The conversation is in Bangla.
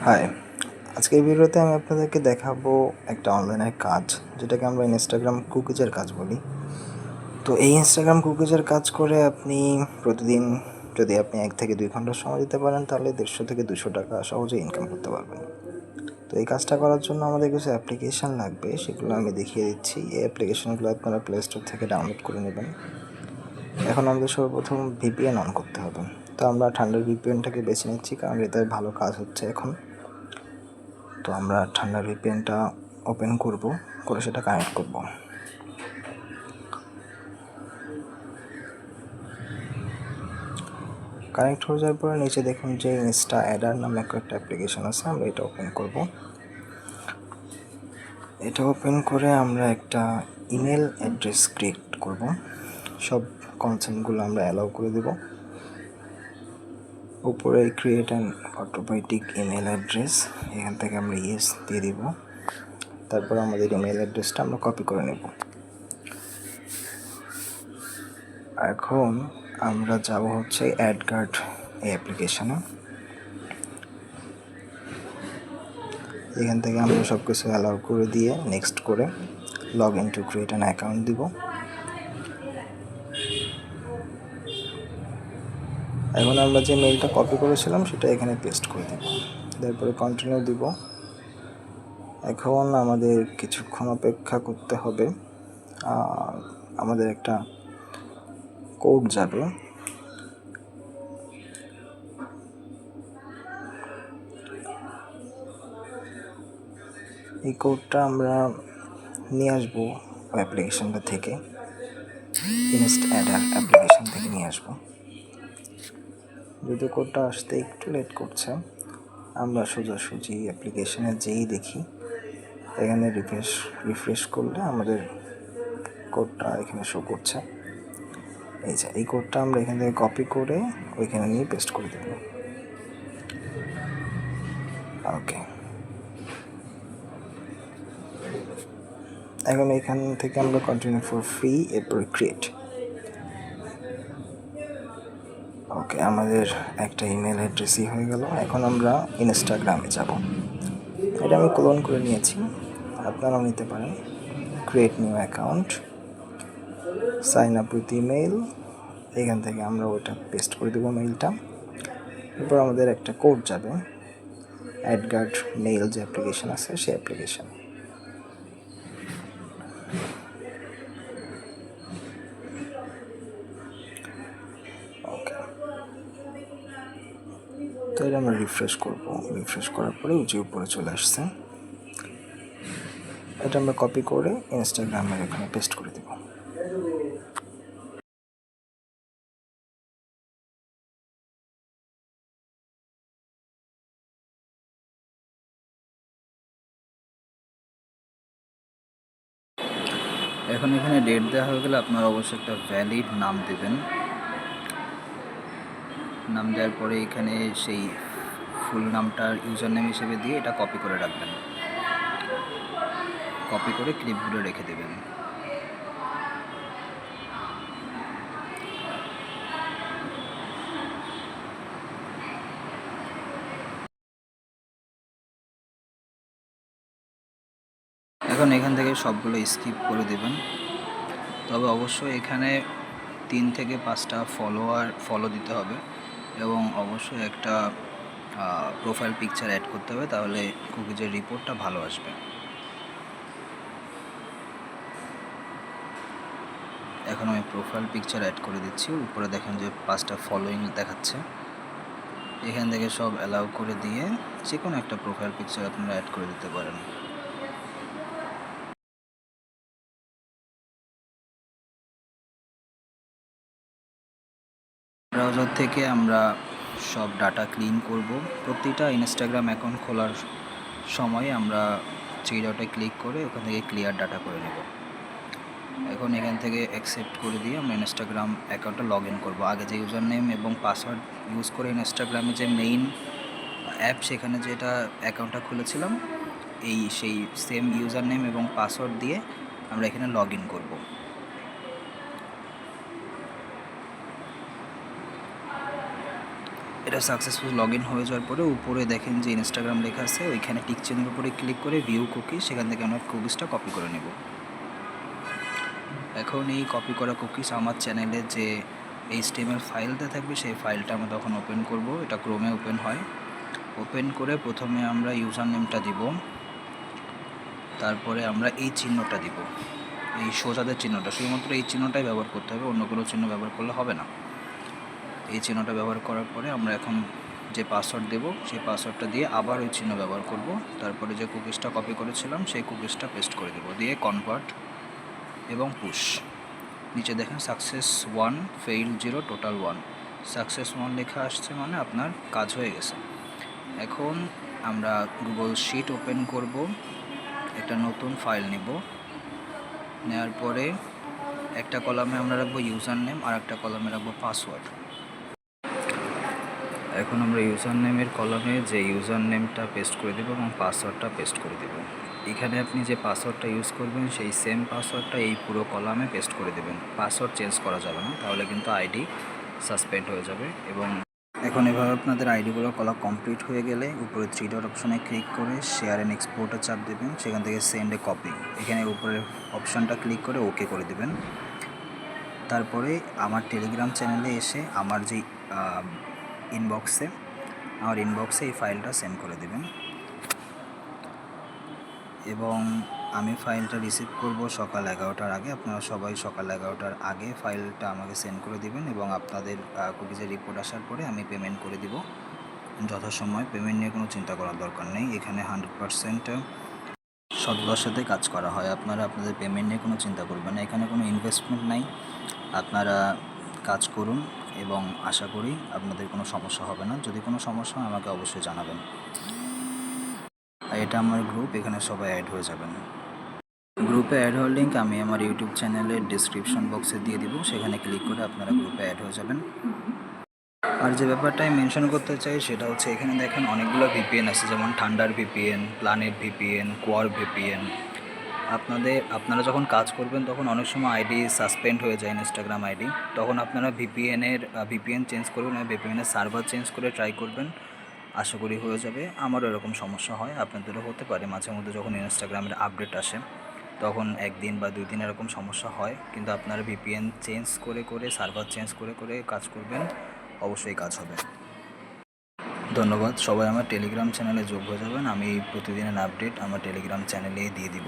হাই, আজকের ভিডিওতে আমি আপনাদেরকে দেখাবো একটা অনলাইনের কাজ, যেটাকে আমরা ইনস্টাগ্রাম কুকিজের কাজ বলি। তো এই ইনস্টাগ্রাম কুকিজের কাজ করে আপনি প্রতিদিন যদি আপনি 1 থেকে 2 ঘন্টা সময় দিতে পারেন, তাহলে 150 থেকে 200 টাকা সহজেই ইনকাম করতে পারবেন। তো এই কাজটা করার জন্য আমাদের কিছু অ্যাপ্লিকেশান লাগবে, সেগুলো আমি দেখিয়ে দিচ্ছি। এই অ্যাপ্লিকেশানগুলো আপনারা প্লে স্টোর থেকে ডাউনলোড করে নেবেন। এখন আমাদের সর্বপ্রথম ভিপিএন অন করতে হবে। তো আমরা ঠান্ডার ভিপিএনটাকে বেছে নিচ্ছি, কারণ এতে ভালো কাজ হচ্ছে এখন। তো আমরা ঠান্ডার ভিপিএনটা ওপেন করব, করে সেটা কানেক্ট করব। কানেক্ট হয়ে যাওয়ার পরে নিচে দেখুন যে ইনস্টা অ্যাডার নামে একটা অ্যাপ্লিকেশন আছে, আমরা এটা ওপেন করব। এটা ওপেন করে আমরা একটা ইমেল অ্যাড্রেস ক্রিয়েট করব। সব কনসেন্টগুলো আমরা অ্যালাউ করে দেব। উপরে create an automatic email address, এখান থেকে আমরা ইয়েস দিয়ে দিব। তারপর আমাদের ইমেল অ্যাড্রেসটা আমরা কপি করে নেব। এখন আমরা যাব হচ্ছে অ্যাডগার্ড এই অ্যাপ্লিকেশনে। এখান থেকে আমরা সব কিছু অ্যালাউ করে দিয়ে নেক্সট করে log in to create an account দিব। এখন আমরা যে মেইলটা কপি করেছিলাম সেটা এখানে পেস্ট করে দেব, তারপরে কন্টিনিউ দিব। এখন আমাদের কিছুক্ষণ অপেক্ষা করতে হবে, আমাদের একটা কোড যাবে। এই কোডটা আমরা নিয়ে আসবো ওই অ্যাপ্লিকেশনটা থেকে, ইনস্টা অ্যাডার অ্যাপ্লিকেশন থেকে নিয়ে আসবো। যদি কোডটা আসতে একটু লেট করছে, আমরা সোজাসুজি অ্যাপ্লিকেশনে যেই দেখি এখানে রিফ্রেশ করলে আমাদের কোডটা এখানে শো করছে। এই যে এই কোডটা আমরা এখান থেকে কপি করে ওইখানে নিয়ে পেস্ট করে দেব। ওকে, এখন এখান থেকে আমরা কন্টিনিউ ফর ফ্রি, এরপর ক্রিয়েট। ওকে, আমাদের একটা ইমেল অ্যাড্রেসই হয়ে গেল। এখন আমরা ইনস্টাগ্রামে যাব। এটা আমি ক্লোন করে নিয়েছি, আপনারাও নিতে পারেন। Create new account, sign up with email, এখান থেকে আমরা ওটা পেস্ট করে দেবো মেইলটা। এরপর আমাদের একটা কোড যাবে অ্যাডগার্ড মেইল যে অ্যাপ্লিকেশন আছে সেই অ্যাপ্লিকেশন। ওকে, তো এটা আমরা রিফ্রেশ করব। রিফ্রেশ করার পরে যে উপরে চলে আসছে, এটা আমরা কপি করে ইনস্টাগ্রামের এখানে পেস্ট করে দেব। এখন এখানে ডেট দেওয়া হয়ে গেলে আপনারা অবশ্যই একটা ভ্যালিড নাম দেবেন। নাম দেওয়ার পরে এখানে সেই ফুল নামটার ইউজার নেম হিসেবে দিয়ে এটা কপি করে রাখবেন, কপি করে ক্লিপগুলো রেখে দেবেন। এখন এখান থেকে সবগুলো স্কিপ করে দেবেন। তবে অবশ্যই এখানে 3 থেকে 5টা ফলো দিতে হবে এবং অবশ্যই একটা প্রোফাইল পিকচার অ্যাড করতে হবে, তাহলে কুকিজের রিপোর্টটা ভালো আসবে। এখন আমি প্রোফাইল পিকচার অ্যাড করে দিচ্ছি। উপরে দেখেন যে 5টা ফলোইং দেখাচ্ছে, এখান থেকে সব অ্যালাউ করে দিয়ে যে কোনো একটা প্রোফাইল পিকচার আপনারা অ্যাড করে দিতে পারেন। ব্রাউজার থেকে আমরা সব ডাটা ক্লিন করব। প্রতিটা ইনস্টাগ্রাম অ্যাকাউন্ট খোলার সময় আমরা থ্রি ডটে ক্লিক করে ওখান থেকে ক্লিয়ার ডাটা করে নেব। এখন এখান থেকে অ্যাকসেপ্ট করে দিয়ে আমরা ইনস্টাগ্রাম অ্যাকাউন্টে লগ ইন করবো। আগে যে ইউজার নেম এবং পাসওয়ার্ড ইউজ করে ইনস্টাগ্রামে যে মেইন অ্যাপ, সেখানে যেটা অ্যাকাউন্টটা খুলেছিলাম, সেই সেম ইউজার নেম এবং পাসওয়ার্ড দিয়ে আমরা এখানে লগ ইন করবো। এটা সাকসেসফুল লগ ইন হয়ে যাওয়ার পরে উপরে দেখেন যে ইনস্টাগ্রাম লেখা আছে, ওইখানে টিক চিহ্নের উপরে ক্লিক করে ভিউ কুকি, সেখান থেকে আমরা কুকিজটা কপি করে নেব। এখন এই কপি করা কুকিজ আমার চ্যানেলে যে HTML ফাইলটা থাকবে সেই ফাইলটা আমরা তখন ওপেন করব। এটা ক্রোমে ওপেন হয়। ওপেন করে প্রথমে আমরা ইউজার নেমটা দিব, তারপরে আমরা এই চিহ্নটা দিব, এই সোজাদের চিহ্নটা, শুধুমাত্র এই চিহ্নটাই ব্যবহার করতে হবে, অন্য কোনো চিহ্ন ব্যবহার করলে হবে না। এই চিহ্নটা ব্যবহার করার পরে আমরা এখন যে পাসওয়ার্ড দেব সেই পাসওয়ার্ডটা দিয়ে আবার ওই চিহ্ন ব্যবহার করব। তারপরে যে কুকিজটা কপি করেছিলাম সেই কুকিজটা পেস্ট করে দেব, দিয়ে কনভার্ট এবং পুশ। নিচে দেখেন সাকসেস 1 ফেইল 0 টোটাল 1, সাকসেস 1 লেখা আসছে, মানে আপনার কাজ হয়ে গেছে। এখন আমরা গুগল শিট ওপেন করব, একটা নতুন ফাইল নেব, নেওয়ার পরে একটা কলামে আমরা রাখবো ইউজার নেম আর একটা কলামে রাখবো পাসওয়ার্ড। এখন আমরা ইউজার নেমের কলামে যে ইউজার নেমটা পেস্ট করে দেবো এবং পাসওয়ার্ডটা পেস্ট করে দেবো। এখানে আপনি যে পাসওয়ার্ডটা ইউজ করবেন সেই সেম পাসওয়ার্ডটা এই পুরো কলামে পেস্ট করে দেবেন। পাসওয়ার্ড চেঞ্জ করা যাবে না, তাহলে কিন্তু আইডি সাসপেন্ড হয়ে যাবে। এবং এখন এভাবে আপনাদের আইডিগুলো কলা কমপ্লিট হয়ে গেলে উপরে 3 ডট অপশনে ক্লিক করে শেয়ার অ্যান্ড এক্সপোর্টে চাপ দেবেন, সেখান থেকে সেন্ড এ কপি, এখানে উপরের অপশনটা ক্লিক করে ওকে করে দেবেন। তারপরে আমার টেলিগ্রাম চ্যানেলে এসে আমার যেই ইনবক্সে এই ফাইলটা সেন্ড করে দেবেন এবং আমি ফাইলটা রিসিভ করব সকাল 11টার আগে। আপনারা সবাই সকাল 11টার আগে ফাইলটা আমাকে সেন্ড করে দিবেন এবং আপনাদের কুকিজের রিপোর্ট আসার পরে আমি পেমেন্ট করে দিব যথাসময়। পেমেন্ট নিয়ে কোনো চিন্তা করার দরকার নেই, এখানে 100% সততার সাথে কাজ করা হয়। আপনারা আপনাদের পেমেন্ট নিয়ে কোনো চিন্তা করবেন না, এখানে কোনো ইনভেস্টমেন্ট নাই। আপনারা কাজ করুন এবং আশা করি আপনাদের কোনো সমস্যা হবে না। যদি কোনো সমস্যা হয় আমাকে অবশ্যই জানাবেন। আর এটা আমার গ্রুপ, এখানে সবাই অ্যাড হয়ে যাবেন। গ্রুপে অ্যাড হওয়ার লিঙ্ক আমি আমার ইউটিউব চ্যানেলের ডিসক্রিপশন বক্সে দিয়ে দিব, সেখানে ক্লিক করে আপনারা গ্রুপে অ্যাড হয়ে যাবেন। আর যে ব্যাপারটা আমি মেনশন করতে চাই সেটা হচ্ছে এখানে দেখেন অনেকগুলো ভিপিএন আছে, যেমন থান্ডার ভিপিএন, প্ল্যানেট ভিপিএন, কোয়ার ভিপিএন। আপনারা যখন কাজ করবেন তখন অনেক সময় আইডি সাসপেন্ড হয়ে যায়, ইনস্টাগ্রাম আইডি, তখন আপনারা ভিপিএন চেঞ্জ করবেন এবং ভিপিএনের সার্ভার চেঞ্জ করে ট্রাই করবেন, আশা করি হয়ে যাবে। আমারও এরকম সমস্যা হয়, আপনাদেরও হতে পারে মাঝে মধ্যে যখন ইনস্টাগ্রামের আপডেট আসে তখন 1 দিন বা 2 দিন এরকম সমস্যা হয়, কিন্তু আপনারা ভিপিএন চেঞ্জ করে সার্ভার চেঞ্জ করে কাজ করবেন, অবশ্যই কাজ হবে। ধন্যবাদ। সবাই আমার টেলিগ্রাম চ্যানেলে যোগ হয়ে যাবেন, আমি প্রতিদিনের আপডেট আমার টেলিগ্রাম চ্যানেলেই দিয়ে দিব।